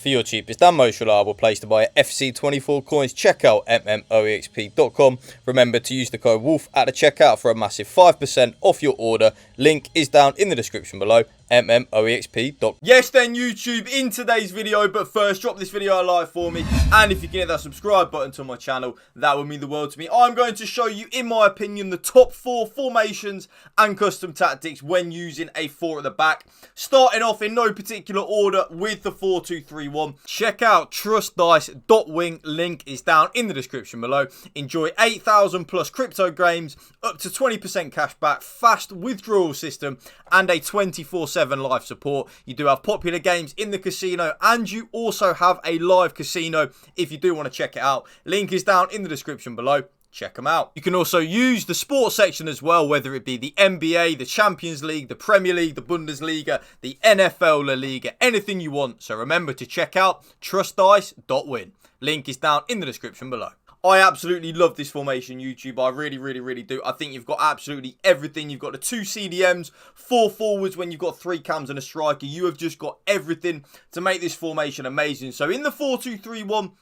For your cheapest and most reliable place to buy FC24 coins, check out MMOEXP.com. Remember to use the code WOLF at the checkout for a massive 5% off your order. Link is down in the description below. MMOEXP.com. Yes then YouTube, in today's video, but first drop this video a like for me, and if you can hit that subscribe button to my channel, that would mean the world to me. I'm going to show you, in my opinion, the top 4 formations and custom tactics when using a 4 at the back. Starting off in no particular order with the 4-2-3-1. Check out Trustdice.wing, link is down in the description below. Enjoy 8,000 plus crypto games, up to 20% cash back, fast withdrawal system, and a 24/7 live support. You do have popular games in the casino, and you also have a live casino if you do want to check it out. Link is down in the description below. Check them out. You can also use the sports section as well, whether it be the NBA, the Champions League, the Premier League, the Bundesliga, the NFL, La Liga, anything you want. So remember to check out trustdice.win. Link is down in the description below. I absolutely love this formation, YouTube. I really do. I think you've got absolutely everything. You've got the 2 CDMs, 4 forwards when you've got 3 cams and a striker. You have just got everything to make this formation amazing. So in the 4-2-3-1,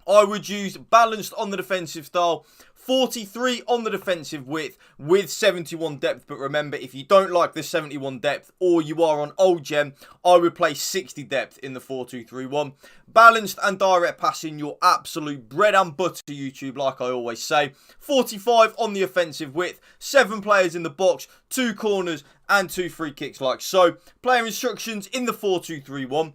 I would use balanced on the defensive style, 43 on the defensive width with 71 depth. But remember, if you don't like the 71 depth or you are on old gem, I would play 60 depth in the 4-2-3-1. Balanced and direct passing, your absolute bread and butter, YouTube, like I always say. 45 on the offensive width, 7 players in the box, 2 corners and 2 free kicks like so. Player instructions in the 4-2-3-1.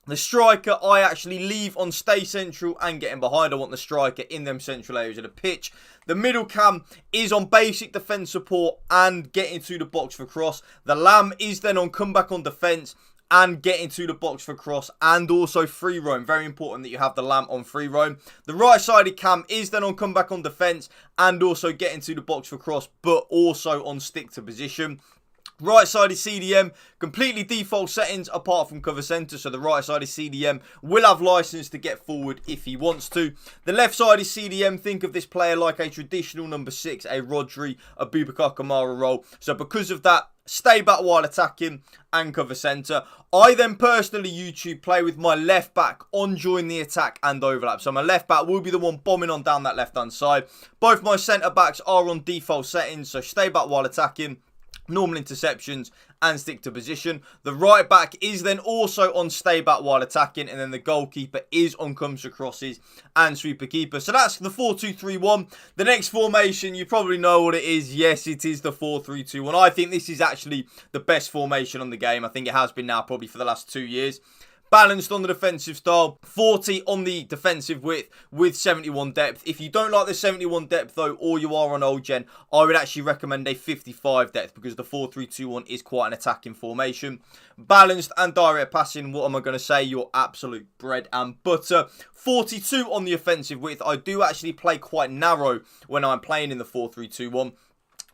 The striker, I actually leave on stay central and getting behind. I want the striker in them central areas of the pitch. The middle cam is on basic defence support and getting to the box for cross. The lamb is then on comeback on defence and getting to the box for cross, and also free roam. Very important that you have the lamb on free roam. The right-sided cam is then on comeback on defence and also getting to the box for cross, but also on stick to position. Right-sided CDM, completely default settings apart from cover centre. So the right-sided CDM will have license to get forward if he wants to. The left-sided CDM, think of this player like a traditional number 6, a Rodri, a Boubacar Kamara role. So because of that, stay back while attacking and cover centre. I then personally, YouTube, play with my left back on join the attack and overlap. So my left back will be the one bombing on down that left-hand side. Both my centre backs are on default settings. So stay back while attacking, normal interceptions and stick to position. The right back is then also on stay back while attacking, and then the goalkeeper is on comes to crosses and sweeper keeper. So that's the 4-2-3-1. The next formation, you probably know what it is. Yes, it is the 4-3-2-1. I think this is actually the best formation on the game. I think it has been now probably for the last 2 years. Balanced on the defensive style, 40 on the defensive width with 71 depth. If you don't like the 71 depth though, or you are on old gen, I would actually recommend a 55 depth because the 4-3-2-1 is quite an attacking formation. Balanced and direct passing, what am I going to say? Your absolute bread and butter. 42 on the offensive width. I do actually play quite narrow when I'm playing in the 4-3-2-1.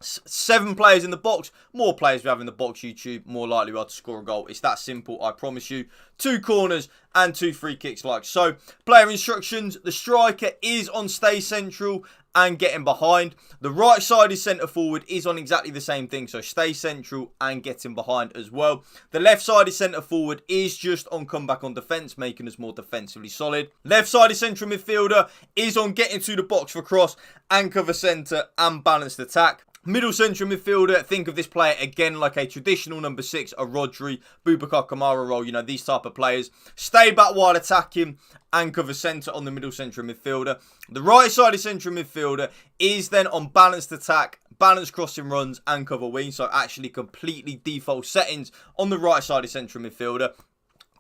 7 players in the box. More players we have in the box, YouTube, more likely we are to score a goal. It's that simple, I promise you. 2 corners and 2 free kicks like so. Player instructions. The striker is on stay central and getting behind. The right sided centre forward is on exactly the same thing. So stay central and getting behind as well. The left sided centre forward is just on comeback on defence, making us more defensively solid. Left sided central midfielder is on getting to the box for cross and cover centre and balanced attack. Middle central midfielder, think of this player again like a traditional number 6, a Rodri, Boubacar Kamara role, you know, these type of players. Stay back while attacking and cover centre on the middle central midfielder. The right-sided central midfielder is then on balanced attack, balanced crossing runs and cover wing, so actually completely default settings on the right-sided central midfielder.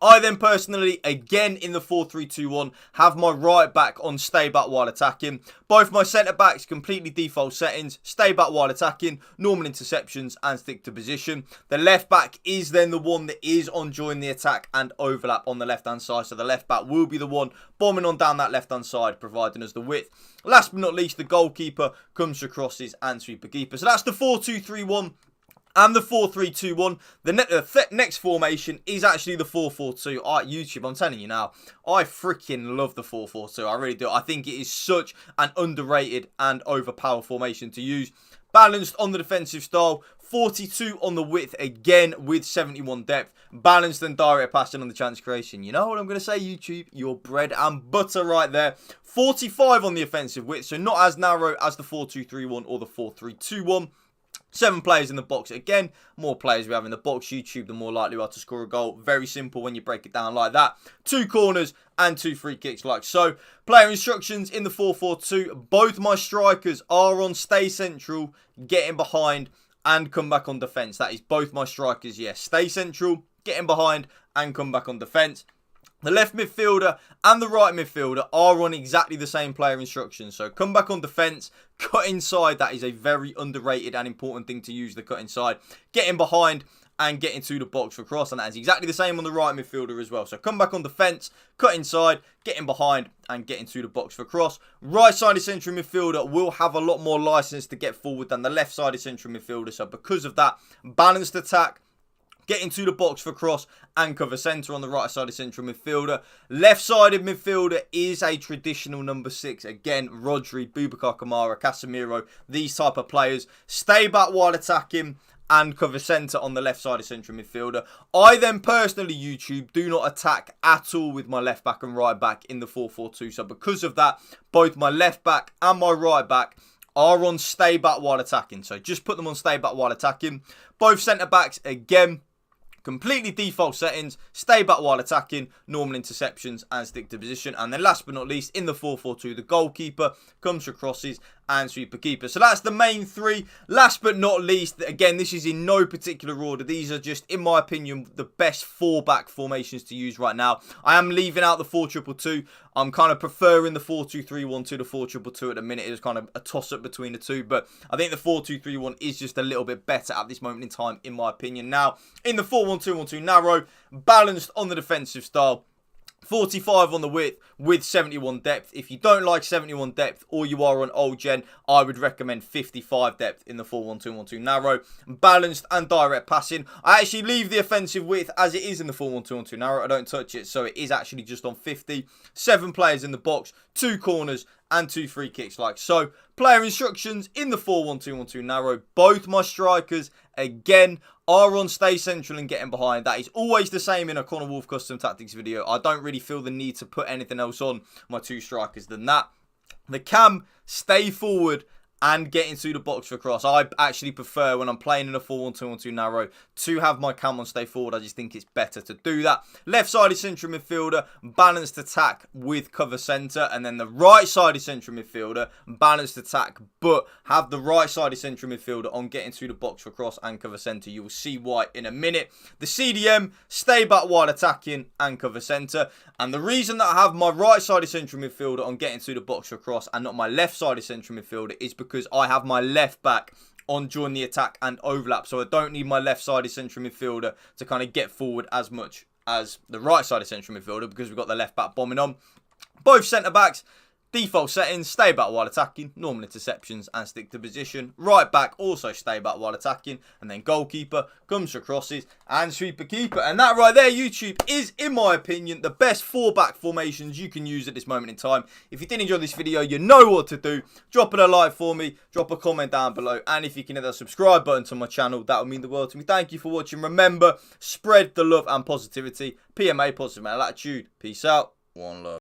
I then personally, again in the 4-3-2-1, have my right back on stay back while attacking. Both my centre backs, completely default settings, stay back while attacking, normal interceptions and stick to position. The left back is then the one that is on join the attack and overlap on the left hand side. So the left back will be the one bombing on down that left hand side, providing us the width. Last but not least, the goalkeeper comes to crosses and sweeper keeper. So that's the 4-2-3-1. And the 4-3-2-1. The next formation is actually the 4-4-2. YouTube, I'm telling you now, I freaking love the 4-4-2. I really do. I think it is such an underrated and overpowered formation to use. Balanced on the defensive style. 42 on the width, again with 71 depth. Balanced and direct passing on the chance creation. You know what I'm going to say, YouTube? Your bread and butter right there. 45 on the offensive width, so not as narrow as the 4-2-3-1 or the 4-3-2-1. 7 players in the box. Again, more players we have in the box, YouTube, the more likely we are to score a goal. Very simple when you break it down like that. 2 corners and 2 free kicks like so. Player instructions in the 4-4-2. Both my strikers are on stay central, getting behind, and come back on defence. That is both my strikers, yes. Stay central, getting behind, and come back on defence. The left midfielder and the right midfielder are on exactly the same player instructions. So come back on defence, cut inside. That is a very underrated and important thing to use, the cut inside. Getting behind and getting to the box for cross. And that is exactly the same on the right midfielder as well. So come back on defence, cut inside, getting behind and getting to the box for cross. Right-sided central midfielder will have a lot more licence to get forward than the left-sided central midfielder. So because of that, balanced attack, getting to the box for cross and cover centre on the right side of central midfielder. Left-sided midfielder is a traditional number 6. Again, Rodri, Boubacar Kamara, Casemiro, these type of players. Stay back while attacking and cover centre on the left side of central midfielder. I then personally, YouTube, do not attack at all with my left back and right back in the 4-4-2. So because of that, both my left back and my right back are on stay back while attacking. So just put them on stay back while attacking. Both centre backs, again, completely default settings, stay back while attacking, normal interceptions and stick to position. And then last but not least, in the 4-4-2, the goalkeeper comes for crosses and sweeper keeper. So that's the main 3. Last but not least, again, this is in no particular order. These are just, in my opinion, the best 4-back formations to use right now. I am leaving out the 4-2-2. I'm kind of preferring the 4-2-3-1 to the 4-2-2 at the minute. It was kind of a toss-up between the two. But I think the 4-2-3-1 is just a little bit better at this moment in time, in my opinion. Now, in the 4-1-2-1-2 narrow, balanced on the defensive style. 45 on the width with 71 depth. If you don't like 71 depth or you are on old gen, I would recommend 55 depth in the 4-1-2-1-2 narrow. Balanced and direct passing. I actually leave the offensive width as it is in the 4-1-2-1-2 narrow. I don't touch it, so it is actually just on 50. 7 players in the box, 2 corners and 2 free kicks like so. Player instructions in the 4-1-2-1-2 narrow. Both my strikers, again, are on stay central and getting behind. That is always the same in a Connor Woolf custom tactics video. I don't really feel the need to put anything else on my 2 strikers than that. The cam, stay forward and get into the box for cross. I actually prefer, when I'm playing in a 4-1-2-1-2 narrow, to have my cam on stay forward. I just think it's better to do that. Left-sided central midfielder, balanced attack with cover centre. And then the right-sided central midfielder, balanced attack, but have the right-sided central midfielder on getting to the box for cross and cover centre. You will see why in a minute. The CDM, stay back while attacking and cover centre. And the reason that I have my right-sided central midfielder on getting to the box for cross and not my left-sided central midfielder is because I have my left back on join the attack and overlap. So I don't need my left-sided central midfielder to kind of get forward as much as the right-sided central midfielder because we've got the left back bombing on. Both centre-backs, default settings, stay back while attacking, normal interceptions and stick to position. Right back, also stay back while attacking. And then goalkeeper comes for crosses and sweeper keeper. And that right there, YouTube, is, in my opinion, the best 4-back formations you can use at this moment in time. If you did enjoy this video, you know what to do. Drop it a like for me, drop a comment down below. And if you can hit that subscribe button to my channel, that would mean the world to me. Thank you for watching. Remember, spread the love and positivity. PMA, positive mental attitude. Peace out. One love.